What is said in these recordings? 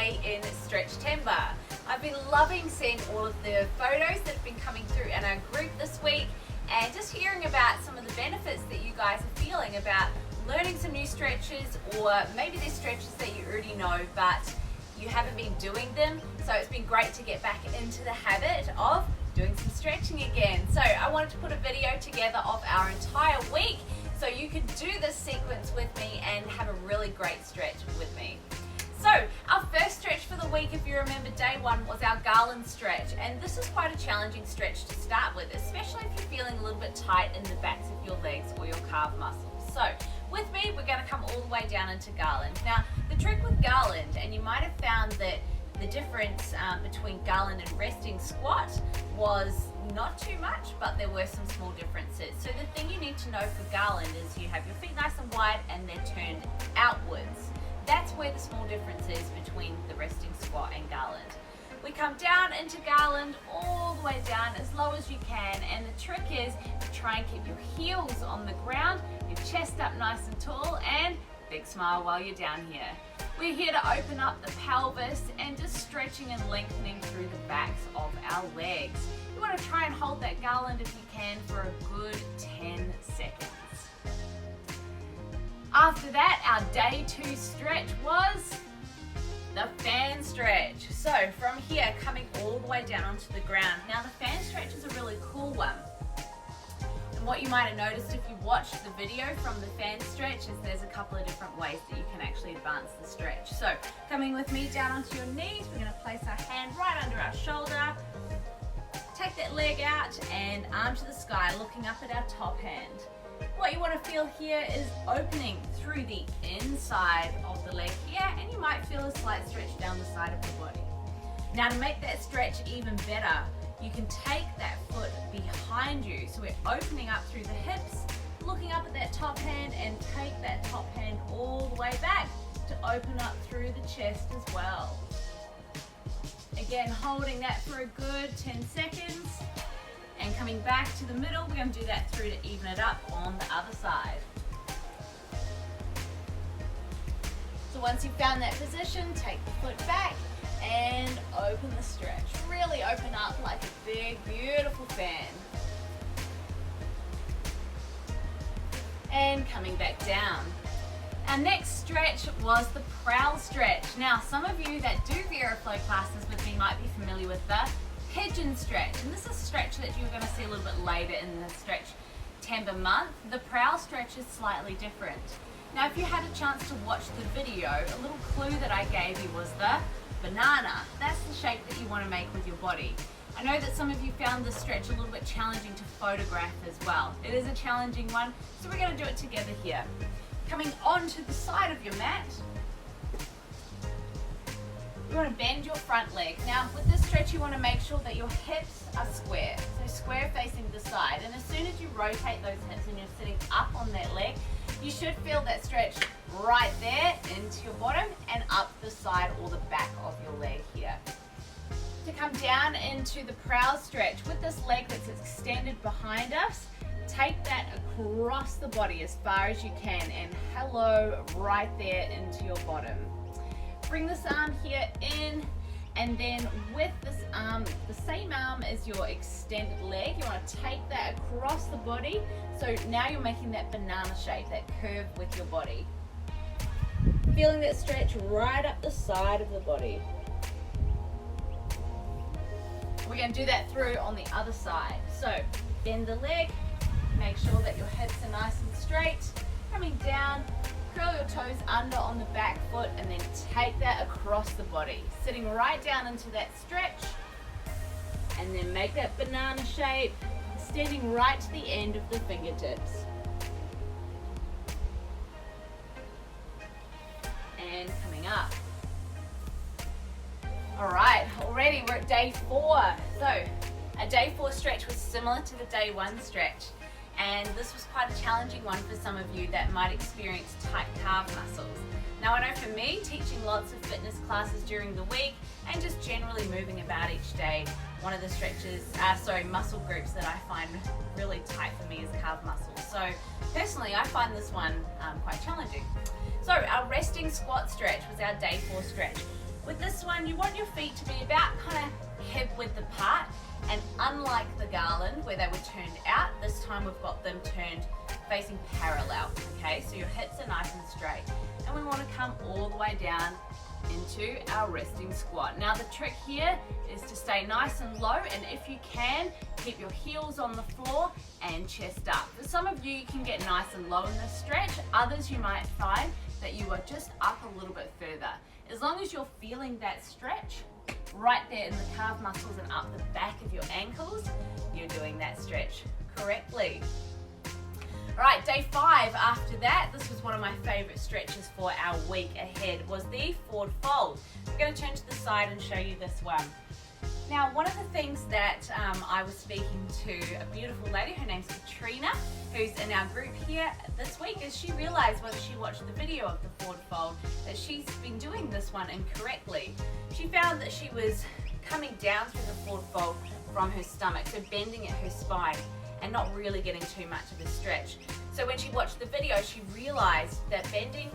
day in StretchTember. I've been loving seeing all of the photos that have been coming through in our group this week and just hearing about some of the benefits that you guys are feeling about learning some new stretches, or maybe there's stretches that you already know but you haven't been doing them. So it's been great to get back into the habit of doing some stretching again. So I wanted to put a video together of our entire week so you could do this sequence with me and have a really great stretch with me. So our first stretch for the week, if you remember, day one was our garland stretch, and this is quite a challenging stretch to start with, especially if you're feeling a little bit tight in the backs of your legs or your calf muscles. So with me, we're going to come all the way down into garland. Now the trick with garland, and you might have found that the difference between garland and resting squat was not too much, but there were some small differences. So the thing you need to know for garland is you have your feet nice and wide and they're turned outwards. That's where the small difference is between the resting squat and garland. We come down into garland all the way down as low as you can, and the trick is to try and keep your heels on the ground, your chest up nice and tall, and big smile while you're down here. We're here to open up the pelvis and just stretching and lengthening through the backs of our legs. You want to try and hold that garland if you can for a good 10 seconds. After that, our day two stretch was the fan stretch. So from here, coming all the way down onto the ground. Now the fan stretch is a really cool one. And what you might have noticed if you watched the video from the fan stretch is there's a couple of different ways that you can actually advance the stretch. So coming with me down onto your knees, we're going to place our hand right under our shoulder. Take that leg out and arm to the sky, looking up at our top hand. What you want to feel here is opening through the inside of the leg here, and you might feel a slight stretch down the side of the body. Now to make that stretch even better, you can take that foot behind you. So we're opening up through the hips, looking up at that top hand, and take that top hand all the way back to open up through the chest as well. Again, holding that for a good 10 seconds. And coming back to the middle, we're going to do that through to even it up on the other side. So once you've found that position, take the foot back and open the stretch. Really open up like a big, beautiful fan. And coming back down. Our next stretch was the prowl stretch. Now, some of you that do VeroFlow classes with me might be familiar with the pigeon stretch, and this is a stretch that you're going to see a little bit later in the StretchTember month. The prowl stretch is slightly different. Now if you had a chance to watch the video, a little clue that I gave you was the banana. That's the shape that you want to make with your body. I know that some of you found this stretch a little bit challenging to photograph as well. It is a challenging one, so we're going to do it together here. Coming onto the side of your mat, you want to bend your front leg. Now with this stretch you want to make sure that your hips are square, so square facing the side, and as soon as you rotate those hips and you're sitting up on that leg, you should feel that stretch right there into your bottom and up the side or the back of your leg here. To come down into the prowl stretch, with this leg that's extended behind us, take that across the body as far as you can and hello right there into your bottom. Bring this arm here in, and then with this arm, the same arm as your extended leg, you want to take that across the body. So now you're making that banana shape, that curve with your body. Feeling that stretch right up the side of the body. We're going to do that through on the other side. So bend the leg, make sure that your hips are nice and straight. Coming down, curl your toes under on the back foot and then take that across the body. Sitting right down into that stretch and then make that banana shape, extending right to the end of the fingertips. And coming up. Alright, already we're at day 4. So a day 4 stretch was similar to the day 1 stretch. And this was quite a challenging one for some of you that might experience tight calf muscles. Now I know for me, teaching lots of fitness classes during the week and just generally moving about each day, one of the muscle groups that I find really tight for me is calf muscles. So personally, I find this one quite challenging. So our resting squat stretch was our day 4 stretch. With this one, you want your feet to be about kind of hip width apart, and unlike the garland where they were turned out, this time we've got them turned facing parallel, okay? So your hips are nice and straight, and we want to come all the way down into our resting squat. Now the trick here is to stay nice and low, and if you can, keep your heels on the floor and chest up. For some of you, you can get nice and low in this stretch. Others, you might find that you are just up a little bit further. As long as you're feeling that stretch right there in the calf muscles and up the back of your ankles, you're doing that stretch correctly. All right, day 5 after that, this was one of my favorite stretches for our week ahead, was the forward fold. I'm going to turn to the side and show you this one. Now, one of the things that I was speaking to a beautiful lady, her name's Katrina, who's in our group here this week, is she realized when she watched the video of the forward fold that she's been doing this one incorrectly. She found that she was coming down through the forward fold from her stomach, so bending at her spine and not really getting too much of a stretch. So when she watched the video, she realized that bending,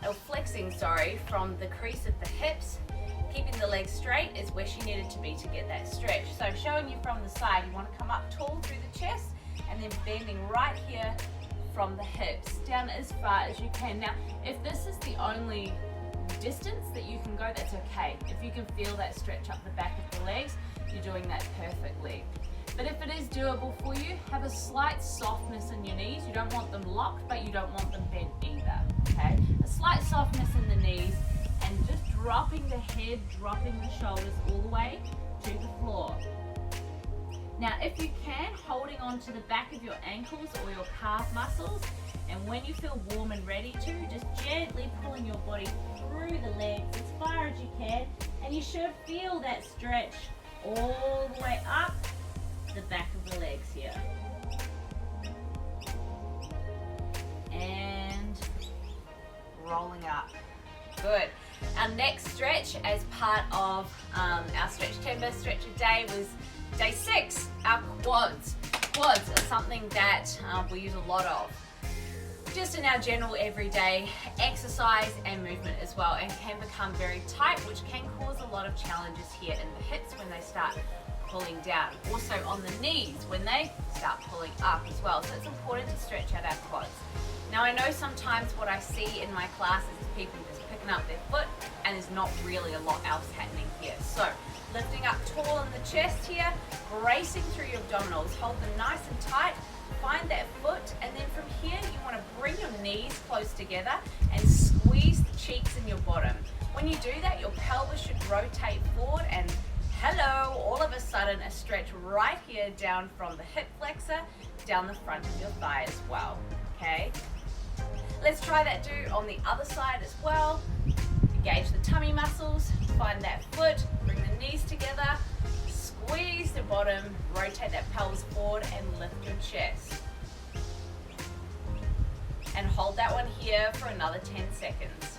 or flexing, from the crease of the hips, keeping the legs straight is where she needed to be to get that stretch. So showing you from the side, you want to come up tall through the chest and then bending right here from the hips down as far as you can. Now, if this is the only distance that you can go, that's okay. If you can feel that stretch up the back of the legs, you're doing that perfectly. But if it is doable for you, have a slight softness in your knees. You don't want them locked, but you don't want them bent either, okay? A slight softness in the knees, and just dropping the head, dropping the shoulders all the way to the floor. Now, if you can, holding on to the back of your ankles or your calf muscles, and when you feel warm and ready to, just gently pulling your body through the legs as far as you can, and you should feel that stretch all the way up the back of the legs here. And rolling up. Good. Our next stretch as part of our StretchTember stretch a day was day 6, our quads. Quads are something that we use a lot of just in our general everyday exercise and movement as well, and can become very tight, which can cause a lot of challenges here in the hips when they start pulling down. Also on the knees when they start pulling up as well. So it's important to stretch out our quads. Now, I know sometimes what I see in my classes is people just picking up their foot and there's not really a lot else happening here. So lifting up tall in the chest here, bracing through your abdominals, hold them nice and tight, find that foot, and then from here you want to bring your knees close together and squeeze the cheeks in your bottom. When you do that, your pelvis should rotate forward, and hello, all of a sudden a stretch right here down from the hip flexor down the front of your thigh as well, okay? Let's try that on the other side as well. Engage the tummy muscles, find that foot, bring the knees together, squeeze the bottom, rotate that pelvis forward and lift your chest. And hold that one here for another 10 seconds.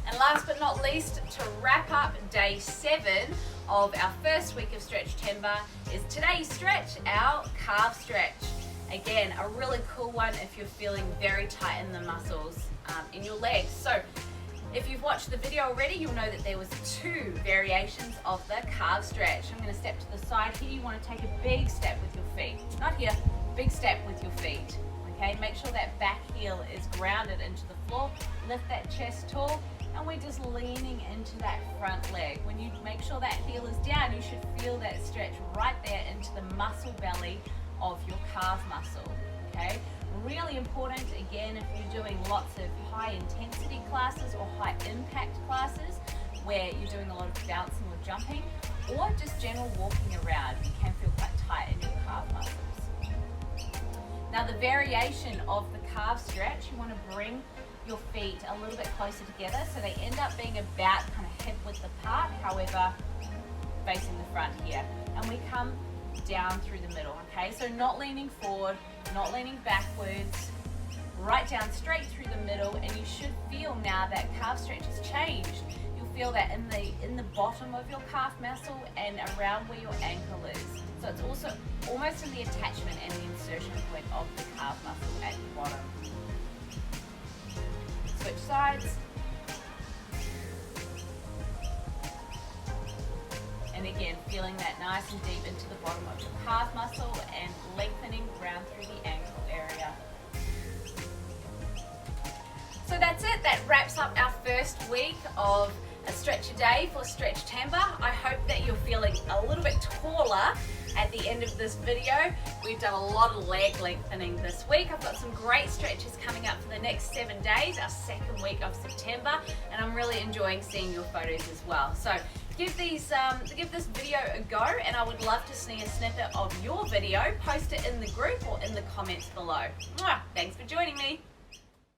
And last but not least, to wrap up day 7 of our first week of StretchTember is today's stretch, our calf stretch. Again, a really cool one if you're feeling very tight in the muscles in your legs. So if you've watched the video already, you'll know that there was 2 variations of the calf stretch. I'm going to step to the side here. You want to take a big step with your feet. Not here, big step with your feet. Okay, make sure that back heel is grounded into the floor. Lift that chest tall, and we're just leaning into that front leg. When you make sure that heel is down, you should feel that stretch right there into the muscle belly of your calf muscle, okay? Really important, again, if you're doing lots of high intensity classes or high impact classes where you're doing a lot of bouncing or jumping, or just general walking around, you can feel quite tight in your calf muscles. Now the variation of the calf stretch, you want to bring your feet a little bit closer together so they end up being about kind of hip width apart, however, facing the front here. And we come down through the middle, okay? So not leaning forward, not leaning backwards, right down straight through the middle, and you should feel now that calf stretch has changed. You'll feel that in the bottom of your calf muscle and around where your ankle is. So it's also almost in the attachment and the insertion point of the calf muscle at the bottom. Switch sides. And again, feeling that nice and deep into the bottom of your calf muscle and lengthening round through the ankle area. So that's it. That wraps up our first week of a stretch a day for StretchTember. I hope that you're feeling a little bit taller at the end of this video. We've done a lot of leg lengthening this week. I've got some great stretches coming up for the next 7 days, our second week of September, and I'm really enjoying seeing your photos as well. So give this video a go, and I would love to see a snippet of your video. Post it in the group or in the comments below. Thanks for joining me.